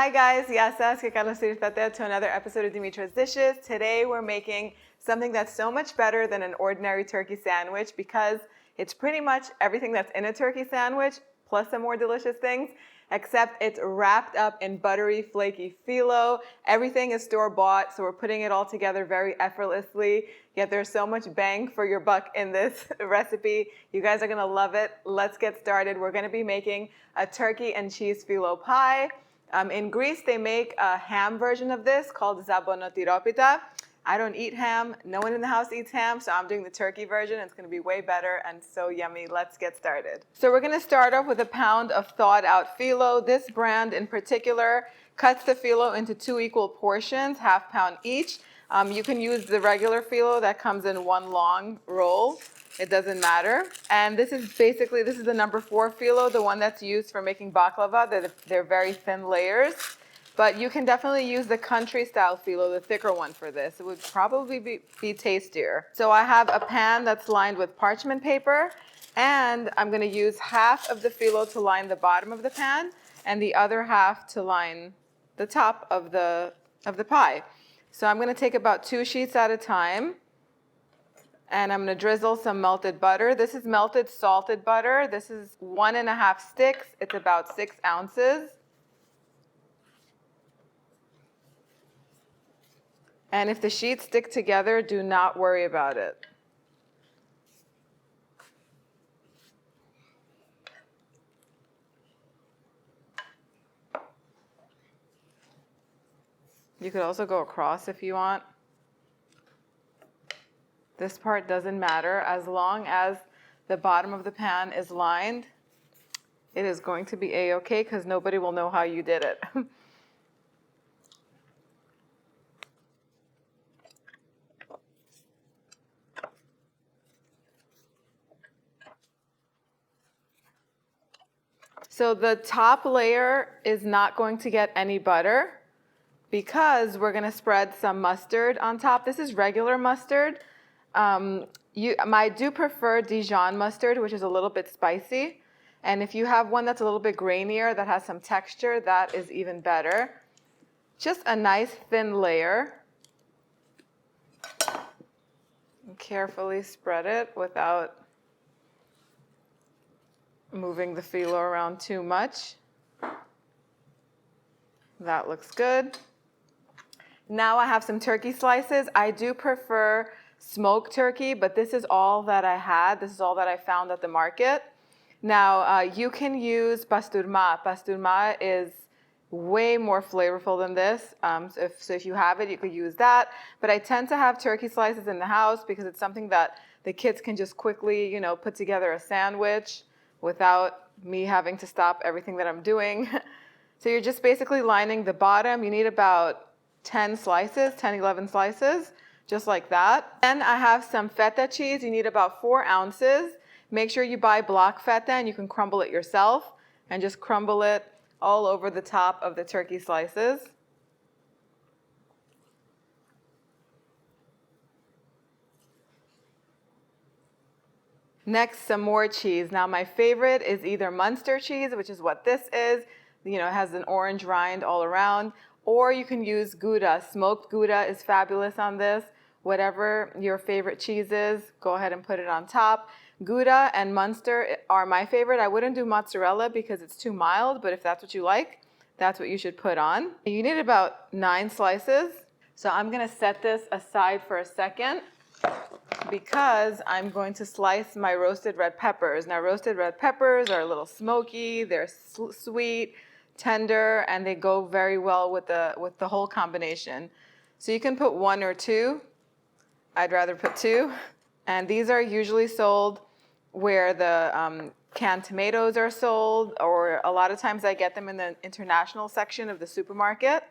Hi guys, yasas que Carlos to another episode of Dimitra's Dishes. Today we're making something that's so much better than an ordinary turkey sandwich because it's pretty much everything that's in a turkey sandwich plus some more delicious things, except it's wrapped up in buttery, flaky phyllo. Everything is store-bought, so we're putting it all together very effortlessly, yet there's so much bang for your buck in this recipe. You guys are gonna love it. Let's get started. We're gonna be making a turkey and cheese phyllo pie. In Greece, they make a ham version of this called zabonotiropita. I don't eat ham. No one in the house eats ham, so I'm doing the turkey version. It's going to be way better and so yummy. Let's get started. So we're going to start off with a pound of thawed out phyllo. This brand in particular cuts the phyllo into 2 equal portions, ½ pound each. You can use the regular phyllo that comes in 1 long roll. It doesn't matter. And this is the number 4 phyllo, the one that's used for making baklava. They're very thin layers. But you can definitely use the country style phyllo, the thicker one for this. It would probably be tastier. So I have a pan that's lined with parchment paper, and I'm going to use half of the phyllo to line the bottom of the pan and the other half to line the top of the pie. So I'm going to take about 2 sheets at a time. And I'm going to drizzle some melted butter. This is melted salted butter. This is 1½ sticks. It's about 6 ounces. And if the sheets stick together, do not worry about it. You could also go across if you want. This part doesn't matter. As long as the bottom of the pan is lined, it is going to be a-okay because nobody will know how you did it. So the top layer is not going to get any butter because we're going to spread some mustard on top. This is regular mustard. I do prefer Dijon mustard, which is a little bit spicy. And if you have one that's a little bit grainier, that has some texture, that is even better. Just a nice thin layer. And carefully spread it without moving the phyllo around too much. That looks good. Now I have some turkey slices. I do prefer smoked turkey, but this is all that I had. This is all that I found at the market. Now, you can use pasturma. Pasturma is way more flavorful than this. So if you have it, you could use that. But I tend to have turkey slices in the house because it's something that the kids can just quickly, put together a sandwich without me having to stop everything that I'm doing. So you're just basically lining the bottom. You need about 10 slices, 10, 11 slices. Just like that. Then I have some feta cheese. You need about 4 ounces. Make sure you buy block feta and you can crumble it yourself and just crumble it all over the top of the turkey slices. Next, some more cheese. Now my favorite is either Muenster cheese, which is what this is. It has an orange rind all around. Or you can use Gouda. Smoked Gouda is fabulous on this. Whatever your favorite cheese is, go ahead and put it on top. Gouda and Muenster are my favorite. I wouldn't do mozzarella because it's too mild, but if that's what you like, that's what you should put on. You need about 9 slices. So I'm going to set this aside for a second because I'm going to slice my roasted red peppers. Now, roasted red peppers are a little smoky. They're sweet, tender, and they go very well with the whole combination. So you can put 1 or 2. I'd rather put 2. And these are usually sold where the canned tomatoes are sold, or a lot of times I get them in the international section of the supermarket.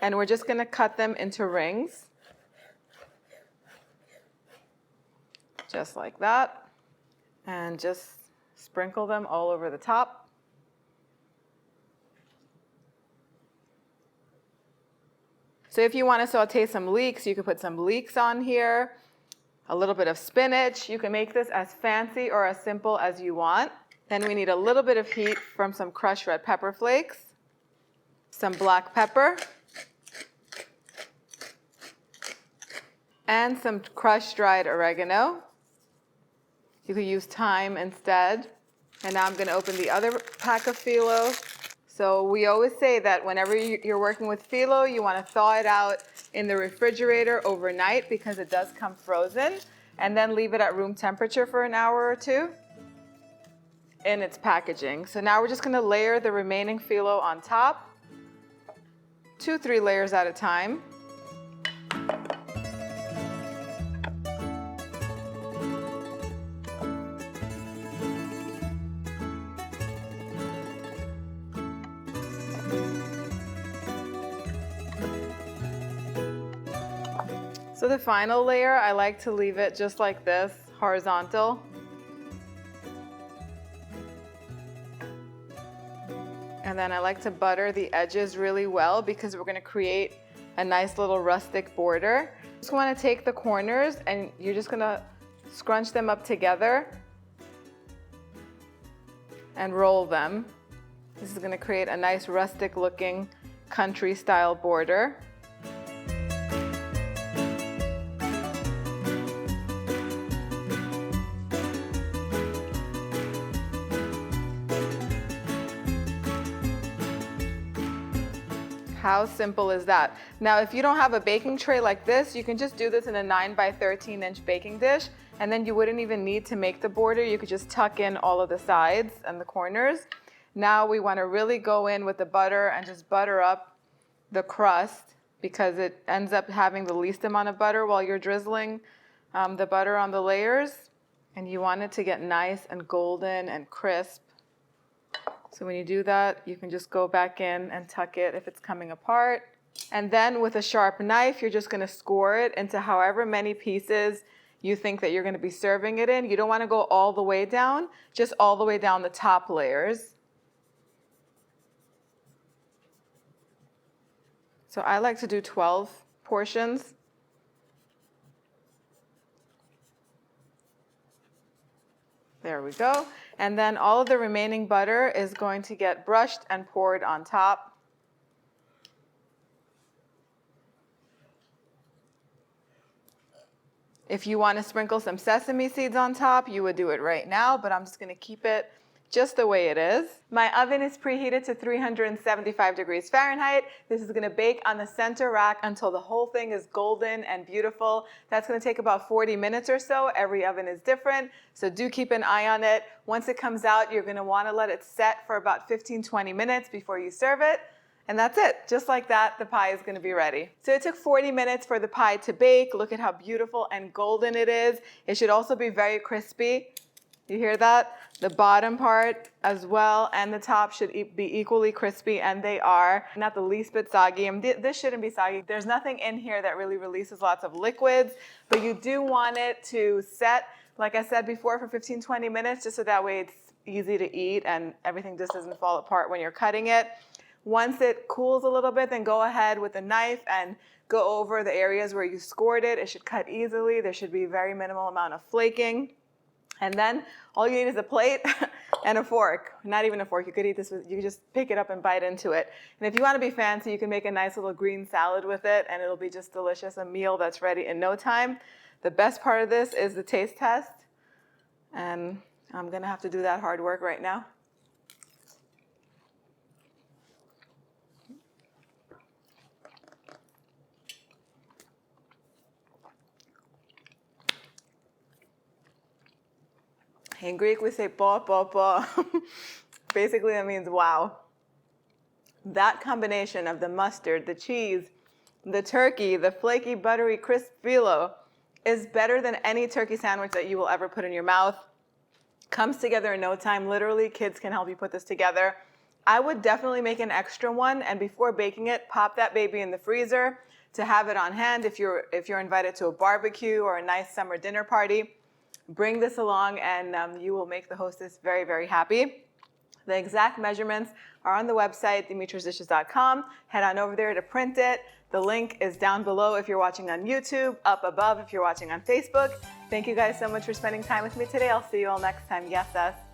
And we're just going to cut them into rings. Just like that. And just sprinkle them all over the top. So if you want to saute some leeks, you could put some leeks on here. A little bit of spinach. You can make this as fancy or as simple as you want. Then we need a little bit of heat from some crushed red pepper flakes. some black pepper, and some crushed dried oregano. You could use thyme instead. And now I'm going to open the other pack of phyllo. So we always say that whenever you're working with phyllo, you want to thaw it out in the refrigerator overnight because it does come frozen, and then leave it at room temperature for an hour or two in its packaging. So now we're just going to layer the remaining phyllo on top, 2-3 layers at a time. So the final layer, I like to leave it just like this, horizontal. And then I like to butter the edges really well because we're going to create a nice little rustic border. Just want to take the corners and you're just going to scrunch them up together and roll them. This is going to create a nice rustic looking country style border. How simple is that? Now, if you don't have a baking tray like this, you can just do this in a 9 by 13 inch baking dish, and then you wouldn't even need to make the border. You could just tuck in all of the sides and the corners. Now we want to really go in with the butter and just butter up the crust because it ends up having the least amount of butter while you're drizzling the butter on the layers. And you want it to get nice and golden and crisp. So when you do that, you can just go back in and tuck it if it's coming apart. And then with a sharp knife, you're just going to score it into however many pieces you think that you're going to be serving it in. You don't want to go all the way down, just all the way down the top layers. So I like to do 12 portions. There we go. And then all of the remaining butter is going to get brushed and poured on top. If you want to sprinkle some sesame seeds on top, you would do it right now, but I'm just going to keep it just the way it is. My oven is preheated to 375 degrees Fahrenheit. This is going to bake on the center rack until the whole thing is golden and beautiful. That's going to take about 40 minutes or so. Every oven is different, so do keep an eye on it. Once it comes out, you're going to want to let it set for about 15-20 minutes before you serve it. And that's it. Just like that, the pie is going to be ready. So it took 40 minutes for the pie to bake. Look at how beautiful and golden it is. It should also be very crispy. You hear that? The bottom part as well and the top should be equally crispy, and they are. Not the least bit soggy. And this shouldn't be soggy. There's nothing in here that really releases lots of liquids, but you do want it to set, like I said before, for 15-20 minutes, just so that way it's easy to eat and everything just doesn't fall apart when you're cutting it. Once it cools a little bit, then go ahead with a knife and go over the areas where you scored it. It should cut easily. There should be a very minimal amount of flaking. And then all you need is a plate and a fork. Not even a fork. You could eat this with, you could just pick it up and bite into it. And if you want to be fancy, you can make a nice little green salad with it, and it'll be just delicious. A meal that's ready in no time. The best part of this is the taste test. And I'm going to have to do that hard work right now. In Greek, we say po, po, po. Basically, that means wow. That combination of the mustard, the cheese, the turkey, the flaky, buttery, crisp phyllo is better than any turkey sandwich that you will ever put in your mouth. Comes together in no time. Literally, kids can help you put this together. I would definitely make an extra one, and before baking it, pop that baby in the freezer to have it on hand if you're invited to a barbecue or a nice summer dinner party. Bring this along and you will make the hostess very, very happy. The exact measurements are on the website, dimitrasdishes.com. Head on over there to print it. The link is down below if you're watching on YouTube, up above if you're watching on Facebook. Thank you guys so much for spending time with me today. I'll see you all next time. Yes, us.